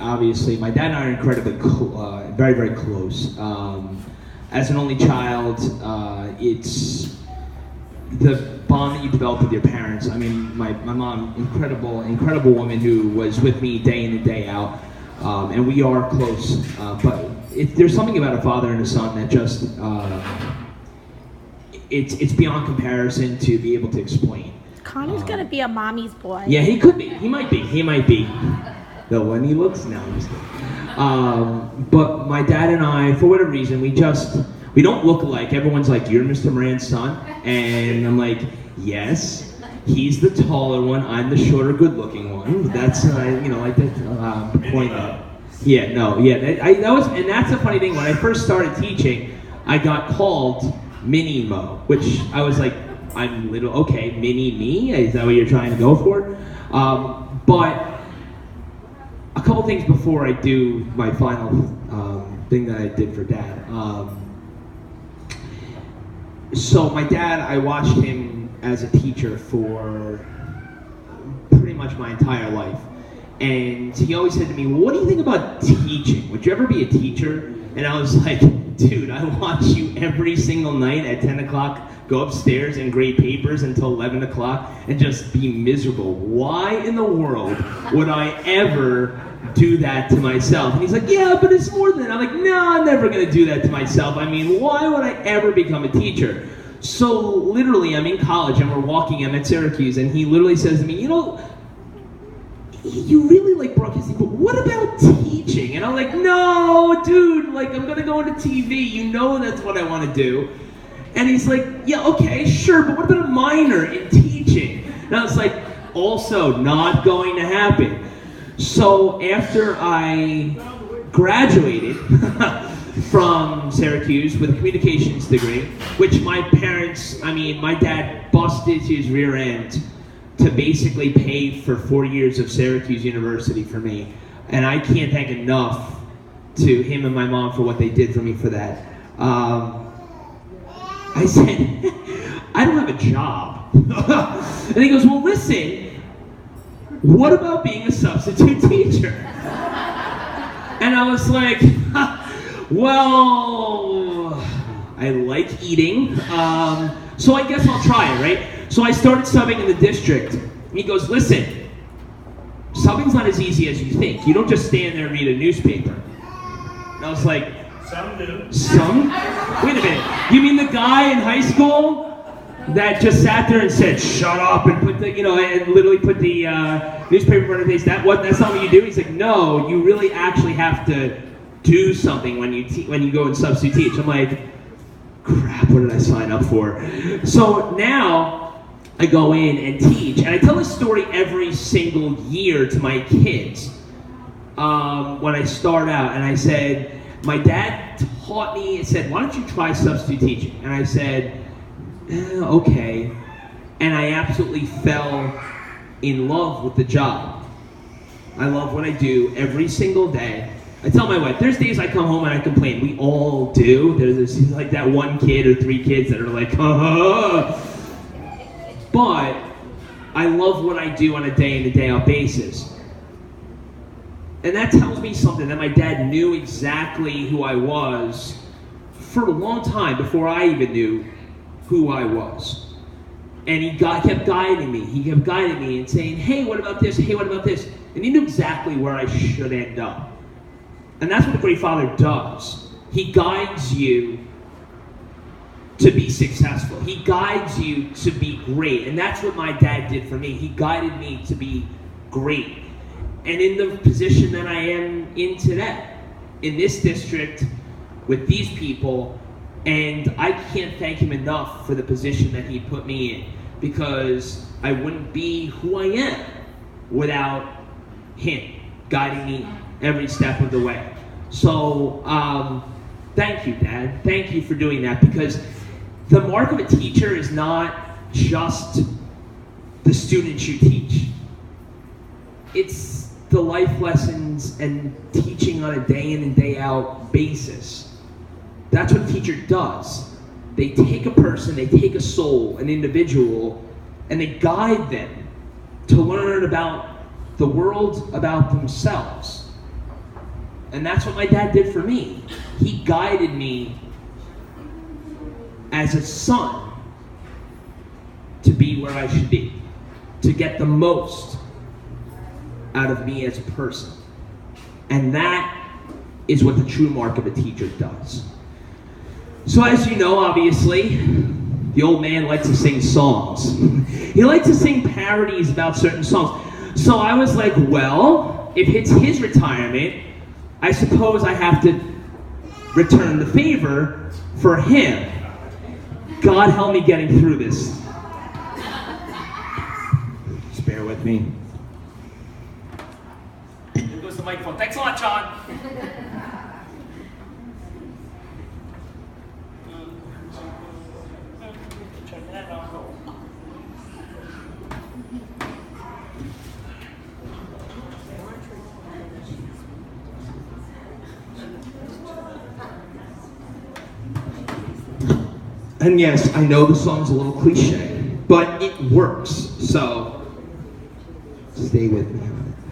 Obviously, my dad and I are incredibly, very, very close. As an only child, it's the bond that you develop with your parents. I mean, my mom, incredible woman who was with me day in and day out, and we are close. But there's something about a father and a son that just, it's beyond comparison to be able to explain. Connor's gonna be a mommy's boy. Yeah, he could be. He might be. Though when he looks now, I'm just kidding. But my dad and I, for whatever reason, we don't look alike. Everyone's like, "You're Mr. Moran's son," and I'm like, "Yes." He's the taller one. I'm the shorter, good-looking one. That's like that point out. Yeah, no, yeah. And that's the funny thing. When I first started teaching, I got called Mini Mo, which I was like, I'm little, okay, mini me? Is that what you're trying to go for? But a couple things before I do my final thing that I did for Dad. So my dad, I watched him as a teacher for pretty much my entire life. And he always said to me, well, what do you think about teaching? Would you ever be a teacher? And I was like, dude, I watch you every single night at 10 o'clock go upstairs and grade papers until 11 o'clock and just be miserable. Why in the world would I ever do that to myself? And he's like, yeah, but it's more than that. I'm like, no, I'm never going to do that to myself. I mean, why would I ever become a teacher? So literally, I'm in college and we're walking. I'm at Syracuse, and he literally says to me, you really like broadcasting, but what about teaching? And I'm like, no, dude, like I'm gonna go into TV. That's what I want to do. And he's like, yeah, okay, sure, but what about a minor in teaching? And I was like, also not going to happen. So after I graduated from Syracuse with a communications degree, which my dad busted his rear end to basically pay for 4 years of Syracuse University for me. And I can't thank enough to him and my mom for what they did for me for that. I said, I don't have a job. And he goes, well, listen, what about being a substitute teacher? And I was like, well, I like eating, so I guess I'll try it, right? So I started subbing in the district. He goes, listen, subbing's not as easy as you think. You don't just stand there and read a newspaper. And I was like, some do. Some? Wait a minute. You mean the guy in high school that just sat there and said, shut up, and put and literally put the newspaper in front of his face? That's not what you do? He's like, no, you really actually have to do something when you go and substitute teach. I'm like, crap, what did I sign up for? So now I go in and teach, and I tell this story every single year to my kids when I start out, and I said, my dad taught me, he said, why don't you try substitute teaching? And I said, okay. And I absolutely fell in love with the job. I love what I do every single day. I tell my wife, there's days I come home and I complain. We all do. There's like that one kid or 3 kids that are like, But I love what I do on a day in and day out basis. And that tells me something, that my dad knew exactly who I was for a long time before I even knew who I was. And he kept guiding me. He kept guiding me and saying, hey, what about this? Hey, what about this? And he knew exactly where I should end up. And that's what a great father does. He guides you to be successful. He guides you to be great. And that's what my dad did for me. He guided me to be great. And in the position that I am in today, in this district, with these people, and I can't thank him enough for the position that he put me in, because I wouldn't be who I am without him guiding me every step of the way. So, thank you, Dad. Thank you for doing that, because the mark of a teacher is not just the students you teach. It's the life lessons and teaching on a day in and day out basis. That's what a teacher does. They take a person, they take a soul, an individual, and they guide them to learn about the world about themselves. And that's what my dad did for me. He guided me as a son to be where I should be, to get the most out of me as a person. And that is what the true mark of a teacher does. So as you know, obviously, the old man likes to sing songs. He likes to sing parodies about certain songs. So I was like, well, if it's his retirement, I suppose I have to return the favor for him. God help me getting through this. Just bear with me. Here goes the microphone. Thanks a lot, John. And yes, I know the song's a little cliche, but it works, so stay with me on it.